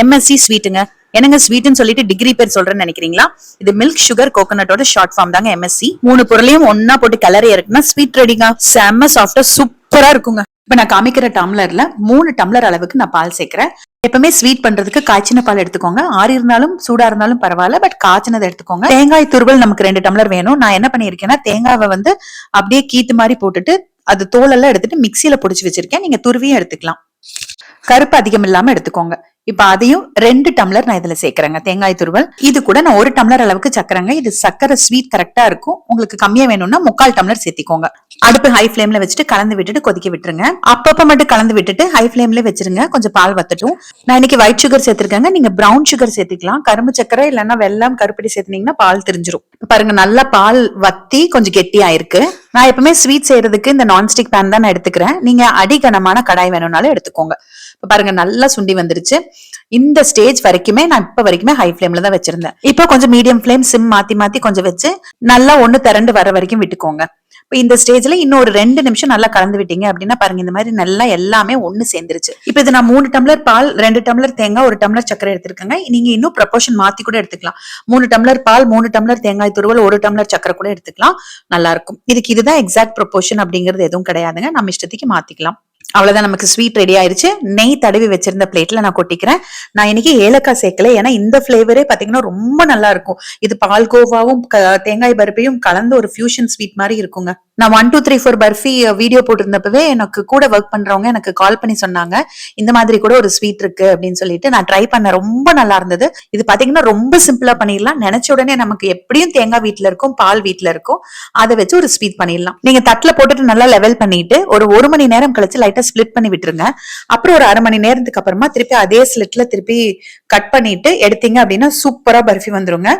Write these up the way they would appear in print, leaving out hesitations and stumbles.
MSc ஸ்வீட்டுங்க. என்னங்க ஸ்வீட்னு சொல்லிட்டு degree பேர் சொல்றேன்னு நினைக்கிறீங்களா? இது மில்க் சுகர் கோகோனட்டோட ஷார்ட் ஃபார்ம் தாங்க எம்எஸ்சி. 3 பொருளையும் ஒன்னா போட்டு கிளறி இருக்குன்னா ஸ்வீட் ரெடிங்க. செம்ம சாஃப்டா சூப்பரா இருக்குங்க. இப்ப நான் காமிக்கிற டம்ளர்ல 3 டம்ளர் அளவுக்கு நான் பால் சேர்க்கிறேன். எப்பவுமே ஸ்வீட் பண்றதுக்கு காய்ச்சின பால் எடுத்துக்கோங்க. ஆறி இருந்தாலும் சூடா இருந்தாலும் பரவாயில்ல, பட் காய்ச்சினதை எடுத்துக்கோங்க. தேங்காய் துருவல் நமக்கு 2 டம்ளர் வேணும். நான் என்ன பண்ணிருக்கேன்னா தேங்காவை வந்து அப்படியே கீத்து மாதிரி போட்டுட்டு அது தோலெல்லாம் எடுத்துட்டு மிக்சியில பொடிச்சு வச்சிருக்கேன். நீங்க துருவியும் எடுத்துக்கலாம். கருப்பு அதிகம் இல்லாம எடுத்துக்கோங்க. இப்ப அதையும் 2 டம்ளர் நான் இதுல சேர்க்கிறேங்க தேங்காய் துருவல். இது கூட நான் 1 டம்ளர் அளவுக்கு சக்கரைங்க. இது சக்கரை ஸ்வீட் கரெக்டா இருக்கும். உங்களுக்கு கம்மியா வேணும்னா 3/4 டம்ளர் சேர்த்திக்கோங்க. அடுப்பு ஹை ஃபிளேம்ல வச்சுட்டு கலந்து விட்டுட்டு கொதிக்க விட்டுருங்க. அப்பப்ப மட்டும் கலந்து விட்டுட்டு ஹை ஃபிளேம்ல வச்சிருங்க. கொஞ்சம் பால் வத்தட்டும். நான் இன்னைக்கு ஒயிட் சுகர் சேர்த்திருக்கேங்க. நீங்க பிரவுன் சுகர் சேர்த்திக்கலாம். கரும்பு சக்கரை இல்லைன்னா வெல்லம் கருப்பட்டி சேர்த்தினீங்கன்னா பால் தெரிஞ்சிரும். பாருங்க நல்லா பால் வத்தி கொஞ்சம் கெட்டி ஆயிருக்கு. நான் எப்பவுமே ஸ்வீட் செய்யறதுக்கு இந்த நான்ஸ்டிக் பேன் தான் நான் எடுத்துக்கிறேன். நீங்க அடிகனமான கடாய் வேணும்னாலும் எடுத்துக்கோங்க. பாருங்க நல்லா சுண்டி வந்துருச்சு. இந்த ஸ்டேஜ் வரைக்குமே நான் இப்ப வரைக்குமே ஹை ஃபிளேம்ல தான் வச்சிருந்தேன். இப்போ கொஞ்சம் மீடியம் ஃபிளேம் சிம் மாத்தி மாத்தி கொஞ்சம் வச்சு நல்லா ஒண்ணு திரண்டு வர வரைக்கும் விட்டுக்கோங்க. இப்ப இந்த ஸ்டேஜ்ல இன்னும் ஒரு 2 நிமிஷம் நல்லா கலந்து விட்டீங்க அப்படின்னா பாருங்க இந்த மாதிரி நல்லா எல்லாமே ஒண்ணு சேர்ந்துருச்சு. இப்ப இது நான் 3 டம்ளர் பால் 2 டம்ளர் தேங்காய் 1 டம்ளர் சக்கரை எடுத்திருக்கேங்க. நீங்க இன்னும் ப்ரொபோர்ஷன் மாத்தி கூட எடுத்துக்கலாம். 3 டம்ளர் பால் 3 டம்ளர் தேங்காய் துருவல் 1 டம்ளர் சக்கரை கூட எடுத்துக்கலாம். நல்லா இருக்கும். இதுக்கு இதுதான் எக்ஸாக்ட் ப்ரொபோர்ஷன் அப்படிங்கிறது எதுவும் கிடையாதுங்க. நம்ம இஷ்டத்துக்கு மாத்திக்கலாம். அவ்வளவுதான், நமக்கு ஸ்வீட் ரெடி ஆயிருச்சு. நெய் தடவி வச்சிருந்த பிளேட்ல நான் கொட்டிக்கிறேன். நான் இன்னைக்கு ஏலக்காய் சேர்க்கல, ஏன்னா இந்த பிளேவரே பாத்தீங்கன்னா ரொம்ப நல்லா இருக்கும். இது பால்கோவாவும் தேங்காய் பருப்பையும் கலந்து ஒரு ஃபியூஷன் ஸ்வீட் மாதிரி இருக்குங்க. நான் 1 2 3 4 பர்ஃபி வீடியோ போட்டிருந்தப்பவே எனக்கு கூட ஒர்க் பண்றவங்க எனக்கு கால் பண்ணி சொன்னாங்க, இந்த மாதிரி கூட ஒரு ஸ்வீட் இருக்கு அப்படின்னு சொல்லிட்டு. நான் ட்ரை பண்ண ரொம்ப நல்லா இருந்தது. இது பாத்தீங்கன்னா ரொம்ப சிம்பிளா பண்ணிடலாம். நினைச்ச உடனே நமக்கு எப்படியும் தேங்காய் வீட்டுல இருக்கும், பால் வீட்டுல இருக்கும், அதை வச்சு ஒரு ஸ்வீட் பண்ணிடலாம். நீங்க தட்டுல போட்டுட்டு நல்லா லெவல் பண்ணிட்டு ஒரு 1 மணி நேரம் கழிச்சு லைட்டா ஸ்பிளிட் பண்ணி விட்டுருங்க. அப்புறம் ஒரு 1/2 மணி நேரத்துக்கு அப்புறமா திருப்பி அதே ஸ்லிட்ல திருப்பி கட் பண்ணிட்டு எடுத்தீங்க அப்படின்னா சூப்பரா பர்ஃபி வந்துருங்க.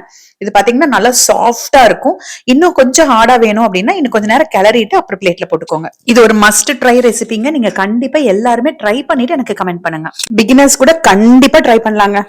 இது பாத்தீங்கன்னா நல்லா சாஃப்டா இருக்கும். இன்னும் கொஞ்சம் ஹார்டா வேணும் அப்படின்னா இன்னும் கொஞ்ச நேரம் கிளறிட்டு அப்புறம் பிளேட்ல போட்டுக்கோங்க. இது ஒரு மஸ்ட் ட்ரை ரெசிபிங்க. நீங்க கண்டிப்பா எல்லாருமே ட்ரை பண்ணிட்டு எனக்கு கமெண்ட் பண்ணுங்க. பிகினர்ஸ் கூட கண்டிப்பா ட்ரை பண்ணலாங்க.